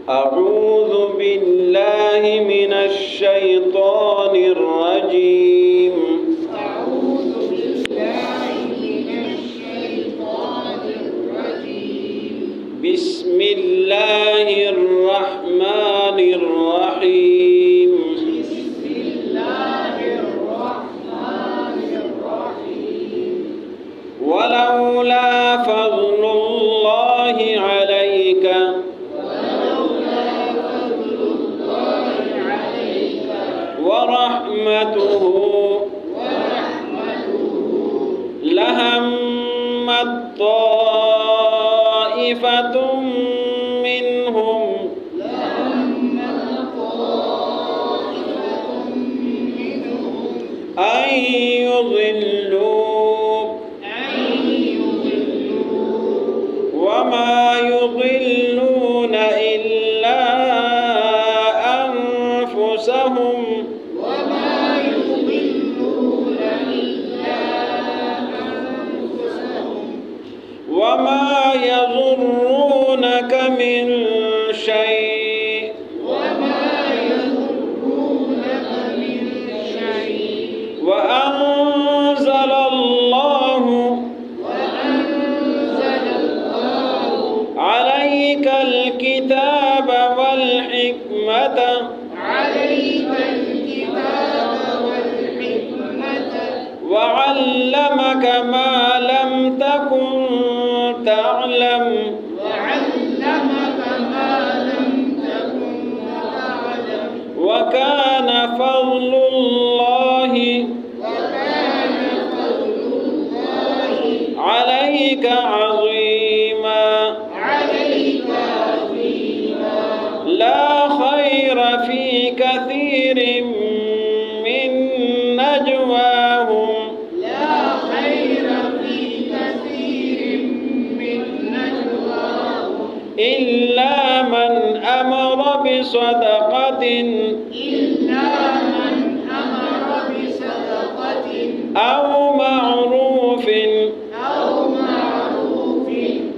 أعوذ بالله من الشيطان الرجيم أعوذ بالله من الشيطان الرجيم بسم الله الرحمن الرحيم بسم الله الرحمن الرحيم ولولا فضل الله عليك ورحمته لهمت طائفة منهم أن يضلوك وما يضلون إلا أنفسهم وما يضرونك من شيء وأنزل الله عليك الكتاب والحكمة وعلمك ما لم تكن تعلم وكان فضل الله عليك عظيما لا خير في كثير من نجواهم إلا من أمر بصدقة أو معروف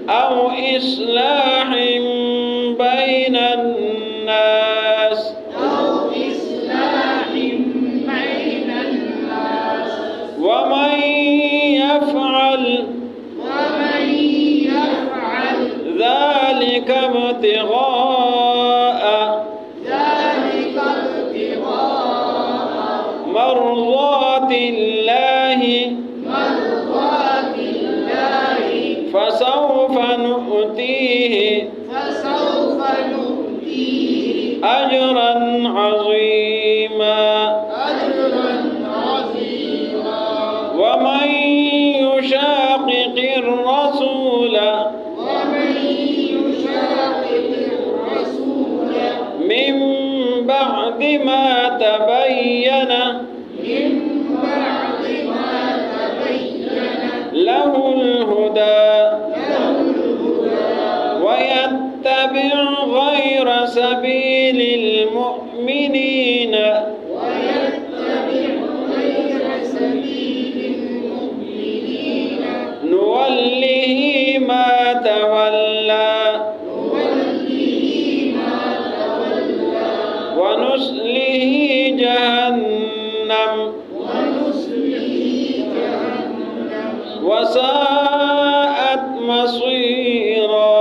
أو إصلاح بين الناس ومن يفعل ذلك ابتغاء مرضات الله فسوف نؤتيه أجرا عظيما ومن يشاقق الرسول من بعد ما تبين له الهدى ويتبع غير سبيل المؤمنين نوله ما تولى ونصله جهنم وساءت مصيرا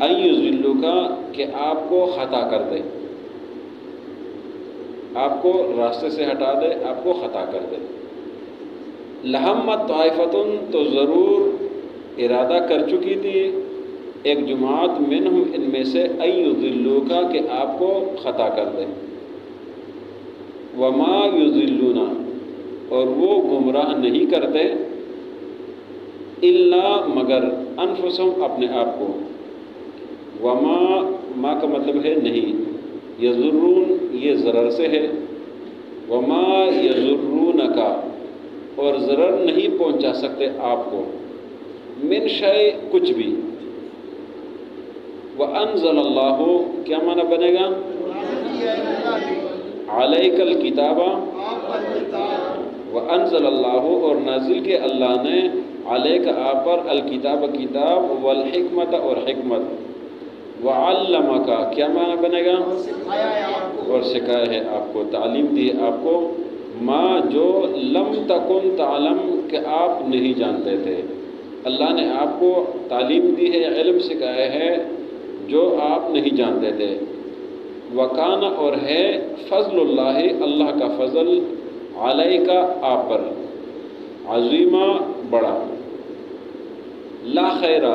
ان یضلوکا کہ آپ کو خطا کر دے، آپ کو راستے سے ہٹا دے، آپ کو خطا کر دے۔ لہمت طائفتن تو ضرور ارادہ کر چکی تھی ایک جماعت منہم ان میں سے ان یضلوکا کہ آپ کو خطا کر دے۔ وما یضلون اور وہ گمراہ نہیں کرتے الا مگر انفسہم اپنے آپ کو۔ وما ما کا مطلب ہے نہیں، یضرون یہ ضرر سے ہے، وما یضرونک اور ضرر نہیں پہنچا سکتے آپ کو، من شیء کچھ بھی۔ وانزل اللہ کیا معنی بنے گا؟ علیک الکتاب، وانزل اللہ اور نازل کے اللہ نے علیک آپ پر الکتاب کتاب والحکمت اور حکمت، وعلمک کیا معنی بنے گا؟ اور سکھایا ہے آپ کو، تعلیم دی ہے آپ کو، ما جو لم تکن تعلم کہ آپ نہیں جانتے تھے۔ اللہ نے آپ کو تعلیم دی ہے، علم سکھایا ہے جو آپ نہیں جانتے تھے۔ وکان اور ہے فضل اللہ اللہ کا فضل علیک آپ پر، عظیمہ بڑا۔ لا خیرہ،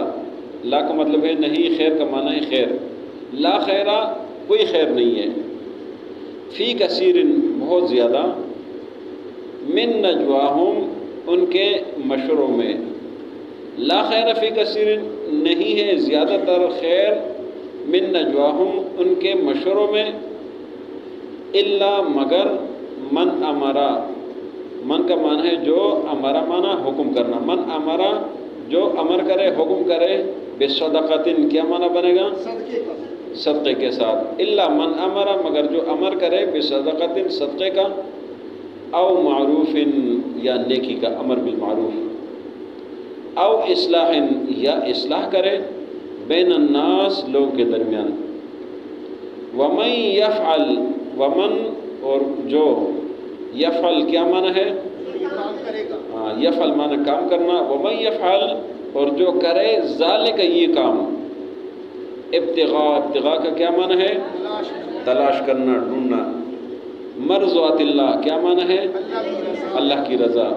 لا کا مطلب ہے نہیں، خیر کا معنی ہے خیر۔ لا خیرہ کوئی خیر نہیں ہے، فی کثیر بہت زیادہ، من نجواہم ان کے مشوروں میں۔ لا خیر فی کثیر نہیں ہے زیادہ تر خیر، من نجواہم ان کے مشوروں میں، الا مگر من امرا، من کا معنی ہے جو، امرا معنی حکم کرنا، من امرا جو امر کرے حکم کرے، بصدقۃ کیا معنی بنے گا؟ صدقے کے ساتھ۔ الا من امرا مگر جو امر کرے، بصدقۃ صدقے کا، او معروف یا نیکی کا، امر بالمعروف، او اصلاح یا اصلاح کرے، بین الناس لوگوں کے درمیان۔ ومن یفعل، ومن اور جو، یفعل کیا معنی ہے؟ یفعل معنی کام کرنا، ومن یفعل اور جو کرے، ذالک یہ کام، ابتغاء، ابتغاء کا کیا معنی ہے؟ تلاش کرنا، ڈھونڈنا۔ مرضات اللہ کیا معنی ہے؟ اللہ کی رضا۔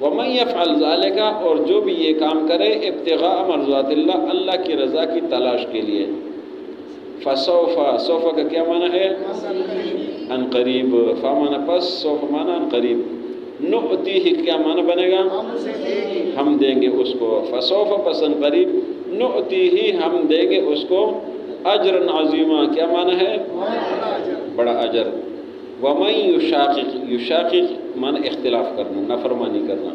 ومن یفعل ذالک اور جو بھی یہ کام کرے، ابتغاء مرضات اللہ اللہ کی رضا کی تلاش کے لیے۔ فسوف، سوف کا کیا معنی ہے؟ ان قریب، فا معنی پس، سوف معنی ان قریب۔ نؤتیہ کیا معنی بنے گا؟ ہم دیں گے اس کو، فسوف پس ان قریب، نؤتیہ ہم دیں گے اس کو، اجرا عظیما کیا معنی ہے؟ بڑا اجر۔ ومن یشاقق، یشاقق معنی اختلاف کرنا، نافرمانی کرنا۔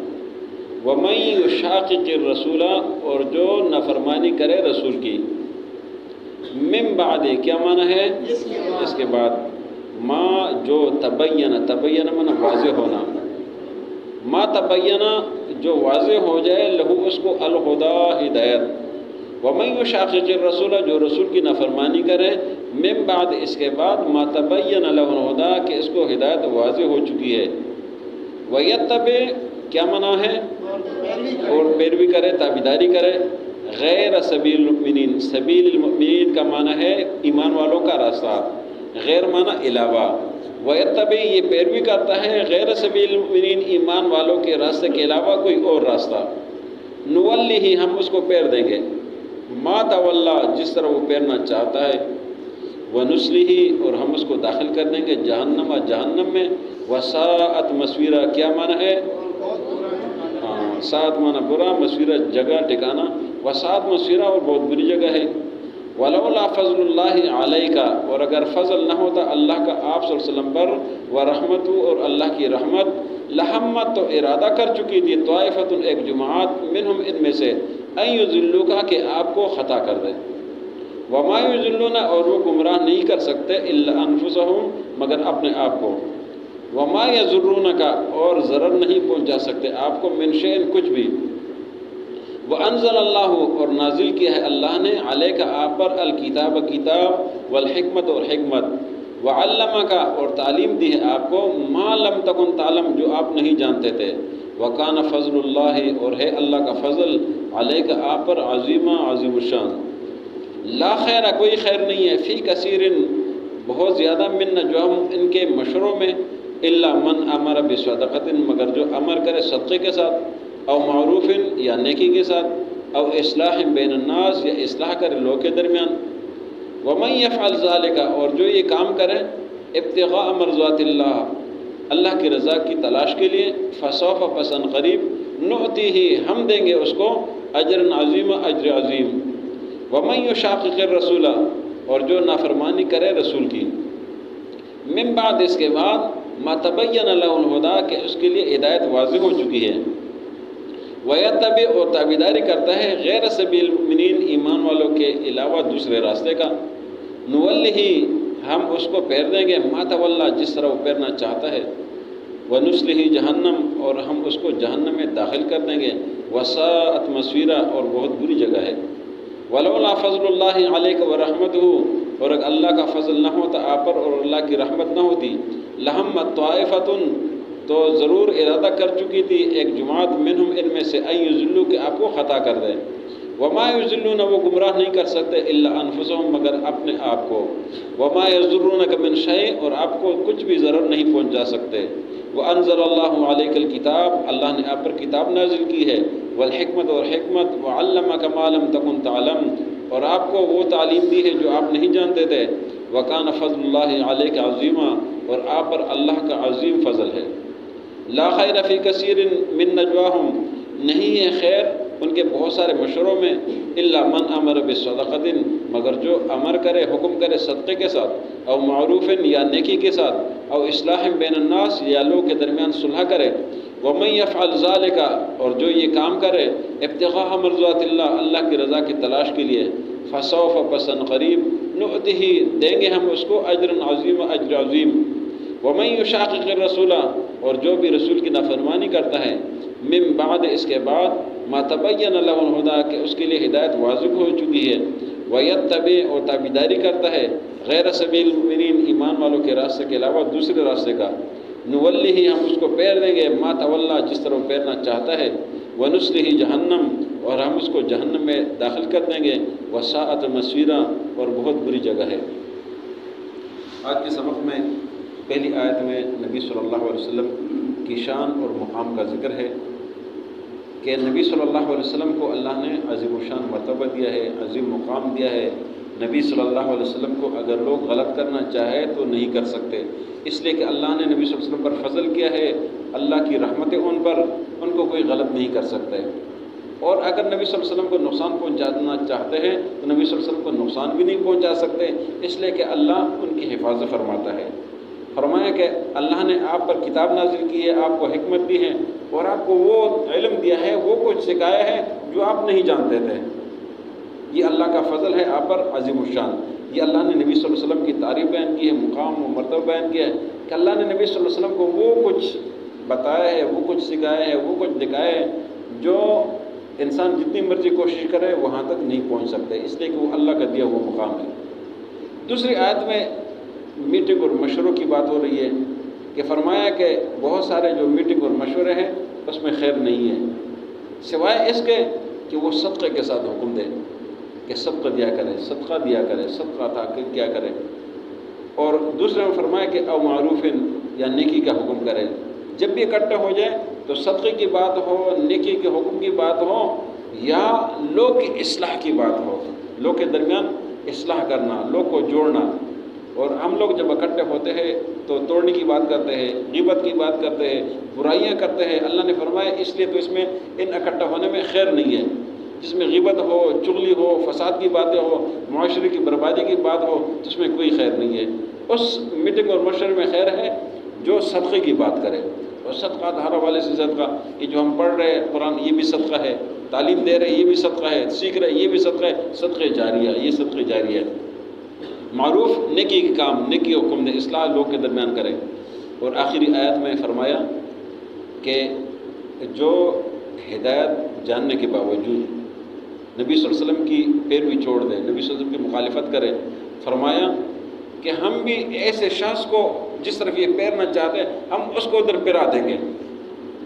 ومن یشاقق الرسول اور جو نافرمانی کرے رسول کی، من بعد کیا معنی ہے؟ اس کے بعد، ما جو تبین، تبین معنی واضح ہونا، ما تبین جو واضح ہو جائے، لہو اس کو الہدا ہدایت۔ ومن یشاقق الرسول جو رسول کی نافرمانی کرے، من بعد اس کے بعد، ما تبین لہ الہدا کہ اس کو ہدایت واضح ہو چکی ہے۔ ویتبع کیا معنی ہے؟ اور پیروی کرے، تابعداری کرے، غیر سبیل المؤمنین، سبیل المؤمنین کا معنی ہے ایمان والوں کا راستہ، غیر معنی علاوہ۔ ویتبع یہ پیروی کرتا ہے، غیر سبیل المؤمنین ایمان والوں کے راستے کے علاوہ کوئی اور راستہ، نولیہ ہم اس کو پیر دیں گے، ما تولا جس طرح وہ پیرنا چاہتا ہے، ونصلہ اور ہم اس کو داخل کر دیں گے، جہنم، جہنم میں، وساءت مصیرہ کیا معنی ہے؟ سات معنی برا، مصیرہ جگہ ٹھکانا، وساءت مصیرہ اور بہت بری جگہ ہے۔ ولولا فضل اللہ علیکہ اور اگر فضل نہ ہوتا اللہ کا آپ صلی اللہ علیہ وسلم پر، ورحمت اور اللہ کی رحمت، لہمت تو ارادہ کر چکی تھی، طائفۃ ایک جماعت، منہم ان میں سے، ان یضلوک کہ آپ کو خطا کر دے۔ وما یضلون اور وہ گمراہ نہیں کر سکتے، الا انفسہم مگر اپنے آپ کو۔ وما یضرونک اور ضرر نہیں پہنچا سکتے آپ کو، من شیء کچھ بھی۔ وانزل اللہ اور نازل کیا ہے اللہ نے، علیک آپ پر، الکتاب کتاب، والحکمت اور حکمت، وعلمک اور تعلیم دی ہے آپ کو، ما لم تکن تعلم جو آپ نہیں جانتے تھے، وکان فضل اللہ اور ہے اللہ کا فضل، علیک آپ پر، عظیمہ عظیم الشان۔ لا خیر کوئی خیر نہیں ہے، فی کثیر بہت زیادہ، من نجواہم ان کے مشوروں میں، الا من امر بصدقۃ مگر جو امر کرے صدقے کے ساتھ، او معروف یا نیکی کے ساتھ، او اصلاح بین الناس یا اصلاح کرے لوگوں کے درمیان، ومن یفعل ذلک اور جو یہ کام کرے ابتغاء مرضات اللہ اللہ کی رضا کی تلاش کے لیے، فسوف پسند قریب نعطیہ ہم دیں گے اس کو اجر عظیم اجر عظیم، ومن یشاقق الرسول اور جو نافرمانی کرے رسول کی، من بعد اس کے بعد ما تبین له الہدیٰ کہ اس کے لیے ہدایت واضح ہو چکی ہے، ویتبع اور تابعداری کرتا ہے غیر سبیل المؤمنین ایمان والوں کے علاوہ دوسرے راستے کا، نولہ ہم اس کو پھیر دیں گے ما تولی جس طرح وہ پھیرنا چاہتا ہے، ونصلہ جہنم اور ہم اس کو جہنم میں داخل کر دیں گے، وساءت مصیرا اور بہت بری جگہ ہے، ولولا فضل اللہ علیک ورحمتہ اور اگر اللہ کا فضل نہ ہوتا آپ پر اور اللہ کی رحمت نہ ہوتی، لہمت طائفۃ تو ضرور ارادہ کر چکی تھی ایک جماعت منہم ان میں سے ان یضلوا کہ آپ کو خطا کر دیں، وما یضلون وہ گمراہ نہیں کر سکتے الا انفسهم مگر اپنے آپ کو، وما یضرونک من شیء اور آپ کو کچھ بھی ضرر نہیں پہنچا سکتے، وانزل اللہ علیک الکتاب اللہ نے آپ پر کتاب نازل کی ہے، والحکمت اور حکمت، وعلمک ما لم تکن تعلم اور آپ کو وہ تعلیم دی ہے جو آپ نہیں جانتے تھے، وکان فضل اللہ علیک عظیما اور آپ پر اللہ کا عظیم فضل ہے، لا خیر فی کثیر من نجواہم نہیں ہے خیر ان کے بہت سارے مشوروں میں، الا من امر بصدقۃ مگر جو امر کرے حکم کرے صدقے کے ساتھ، او معروف یا نیکی کے ساتھ، او اصلاح بین الناس یا لوگوں کے درمیان صلح کرے، ومن یفعل ذلک اور جو یہ کام کرے ابتغاء مرضات اللہ اللہ کی رضا کی تلاش کے لیے، فسوف پسند قریب نعطہ دیں گے ہم اس کو اجر عظیم اجر عظیم، ومن یشاقق الرسول اور جو بھی رسول کی نافرمانی کرتا ہے، من بعد اس کے بعد ما تبین له الہدیٰ کہ اس کے لیے ہدایت واضح ہو چکی ہے، ویتبع اور تابعداری کرتا ہے غیر سبیل المؤمنین ایمان والوں کے راستے کے علاوہ دوسرے راستے کا، نولہ ہم اس کو پھیر دیں گے ما تولی جس طرح وہ پھیرنا چاہتا ہے، ونصلہ جہنم اور ہم اس کو جہنم میں داخل کر دیں گے، وساءت مصیرا اور بہت بری جگہ ہے۔ آج کے سبق میں پہلی آیت میں نبی صلی اللہ علیہ وسلم کی شان اور مقام کا ذکر ہے کہ نبی صلی اللہ علیہ وسلم کو اللہ نے عظیم الشان مرتبہ دیا ہے، عظیم مقام دیا ہے۔ نبی صلی اللہ علیہ وسلم کو اگر لوگ غلط کرنا چاہے تو نہیں کر سکتے، اس لیے کہ اللہ نے نبی صلی اللہ علیہ وسلم پر فضل کیا ہے، اللہ کی رحمتیں ان پر، ان کو کوئی غلط نہیں کر سکتے، اور اگر نبی صلی اللہ علیہ وسلم کو نقصان پہنچانا چاہتے ہیں تو نبی صلی اللہ علیہ وسلم کو نقصان بھی نہیں پہنچا سکتے، اس لیے کہ اللہ ان کی حفاظت فرماتا ہے۔ فرمایا کہ اللہ نے آپ پر کتاب نازل کی ہے، آپ کو حکمت دی ہے، اور آپ کو وہ علم دیا ہے، وہ کچھ سکھایا ہے جو آپ نہیں جانتے تھے۔ یہ اللہ کا فضل ہے آپ پر عظیم الشان۔ یہ اللہ نے نبی صلی اللہ علیہ وسلم کی تعریف بیان کی ہے، مقام و مرتبہ بیان کیا ہے کہ اللہ نے نبی صلی اللہ علیہ وسلم کو وہ کچھ بتایا ہے، وہ کچھ سکھایا ہے، وہ کچھ دکھایا ہے جو انسان جتنی مرضی کوشش کرے وہاں تک نہیں پہنچ سکتے، اس لیے کہ وہ اللہ کا دیا ہوا مقام ہے۔ دوسری آیت میں میٹنگ اور مشوروں کی بات ہو رہی ہے کہ فرمایا کہ بہت سارے جو میٹنگ اور مشورے ہیں اس میں خیر نہیں ہے، سوائے اس کے کہ وہ صدقے کے ساتھ حکم دے کہ صدقہ دیا کرے، صدقہ دیا کرے، صدقہ عطا کیا کرے، اور دوسرے میں فرمایا کہ او معروف یا نیکی کا حکم کرے۔ جب بھی اکٹھے ہو جائے تو صدقے کی بات ہو، نیکی کے حکم کی بات ہو، یا لوگ کی اصلاح کی بات ہو، لوگ کے درمیان اصلاح کرنا، لوگ کو جوڑنا۔ اور ہم لوگ جب اکٹھے ہوتے ہیں تو توڑنے کی بات کرتے ہیں، غیبت کی بات کرتے ہیں، برائیاں کرتے ہیں۔ اللہ نے فرمایا اس لیے تو اس میں ان اکٹھا ہونے میں خیر نہیں ہے، جس میں غیبت ہو، چغلی ہو، فساد کی باتیں ہو، معاشرے کی بربادی کی بات ہو تو اس میں کوئی خیر نہیں ہے۔ اس میٹنگ اور مشورے میں خیر ہے جو صدقے کی بات کرے، اور صدقہ ہر حوالے سے صدقہ، یہ جو ہم پڑھ رہے ہیں قرآن یہ بھی صدقہ ہے، تعلیم دے رہے یہ بھی صدقہ ہے، سیکھ رہے یہ بھی صدقہ ہے، صدقہ جاریہ، یہ صدقہ جاریہ ہے۔ معروف نیکی کے کام، نیکی حکم دے، اصلاح لوگ کے درمیان کرے۔ اور آخری آیت میں فرمایا کہ جو ہدایت جاننے کے باوجود نبی صلی اللہ علیہ وسلم کی پیروی چھوڑ دے، نبی صلی اللہ علیہ وسلم کی مخالفت کرے، فرمایا کہ ہم بھی ایسے شخص کو جس طرف یہ پیرنا چاہتے ہیں ہم اس کو ادھر پیرا دیں گے۔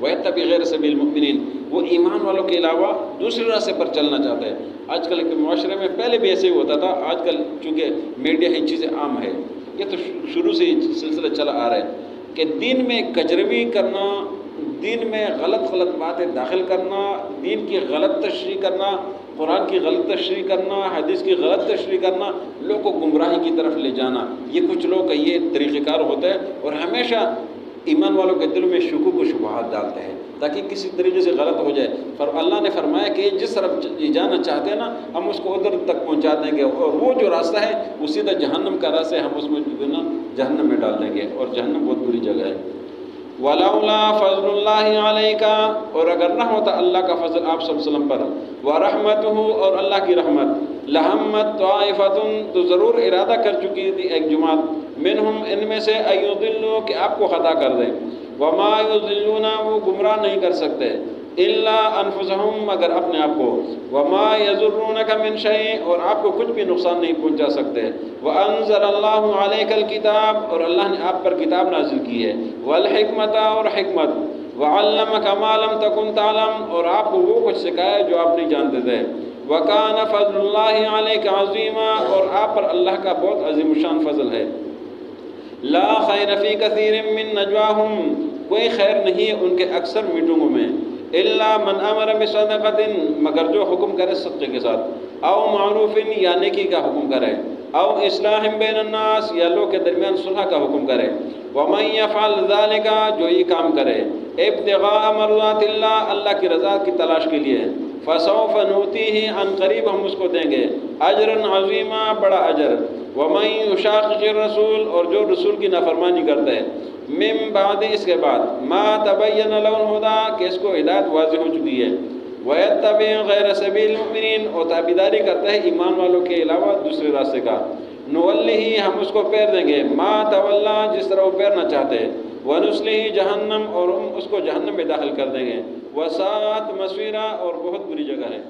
وَيَتَّبِعْ غَيْرَ سَبِيلِ الْمُؤْمِنِينَ وہ ایمان والوں کے علاوہ دوسرے راستے پر چلنا چاہتا ہے۔ آج کل کے معاشرے میں پہلے بھی ایسے ہی ہوتا تھا، آج کل چونکہ میڈیا ہی چیزیں عام ہے، یہ تو شروع سے ہی سلسلہ چلا آ رہا ہے کہ دین میں کجروی کرنا، دین میں غلط باتیں داخل کرنا، دین کی غلط تشریح کرنا، قرآن کی غلط تشریح کرنا، حدیث کی غلط تشریح کرنا، لوگوں کو گمراہی کی طرف لے جانا، یہ کچھ لوگ کا یہ طریقہ کار ہوتا ہے، اور ہمیشہ ایمان والوں کے دل میں شکوک و شبہات ڈالتے ہیں تاکہ کسی طریقے سے غلط ہو جائے۔ پر اللہ نے فرمایا کہ جس طرف جانا چاہتے ہیں نا، ہم اس کو ادھر تک پہنچا دیں گے، اور وہ جو راستہ ہے وہ سیدھا جہنم کا راستہ ہے، ہم اس میں جو نا جہنم میں ڈال دیں گے، اور جہنم بہت بری جگہ ہے۔ وَلَوْلَا فَضْلُ اللَّهِ عَلَيْكَ، اور اگر نہ ہوتا اللہ کا فضل آپ صلی اللہ علیہ وسلم پر، وَرَحْمَتُهُ، اور اللہ کی رحمت، لَهَمَّتْ طَائِفَةٌ، تو ضرور ارادہ کر چکی تھی ایک جماعت، منہم، ان میں سے، أَن يُضِلُّوا، کہ آپ کو خطا کر دیں، وَمَا يُضِلُّونَ، وہ گمراہ نہیں کر سکتے، إِلَّا أَنفُسَهُم، مگر اپنے آپ کو، وَمَا يَضُرُّونَكَ مِن شَيْءٍ، اور آپ کو کچھ بھی نقصان نہیں پہنچا سکتے، وَأَنزَلَ اللَّهُ عَلَيْكَ الْكِتَابَ، اور اللہ نے آپ پر کتاب نازل کی ہے، وَالْحِكْمَةَ، اور حکمت، وَعَلَّمَكَ مَا لَمْ تَكُنْ تَعْلَمْ، اور آپ کو وہ کچھ سکھایا جو آپ نہیں جانتے تھے، وَكَانَ فَضْلُ اللَّهِ عَلَيْكَ عَظِيمًا، اور آپ پر اللہ کا بہت عظیم الشان فضل ہے۔ لا خیر فی کثیر من نجواہم، کوئی خیر نہیں ہے ان کے اکثر میٹنگوں میں، الا من امر بصدقۃ، مگر جو حکم کرے صدقے کے ساتھ، او معروف، یا نیکی کا حکم کرے، او اصلاح بین الناس، یا لوگ کے درمیان صلح کا حکم کرے، ومن یفعل ذلک، جو یہ کام کرے، ابتغاء مرضات اللہ، اللہ کی رضا کی تلاش کے لیے، فسوف نؤتیہ، عن قریب ہم اس کو دیں گے، اجرا عظیما، بڑا اجر، ومن یشاقق الرسول، اور جو رسول کی نافرمانی کرتا ہے، من بعد، اس کے بعد، ما تبین له الہدی، کہ اس کو ہدایت واضح ہو چکی ہے، ویتبع غیر سبیل المؤمنین، اور تابعداری کرتا ہے ایمان والوں کے علاوہ دوسرے راستے کا، نولہ، ہم اس کو پھیر دیں گے، ما تولا، جس طرح وہ پھیرنا چاہتے ہیں، ونصلہ جہنم، اور ہم اس کو جہنم میں داخل کر دیں گے، وساءت مصیرا، اور بہت بری جگہ ہے۔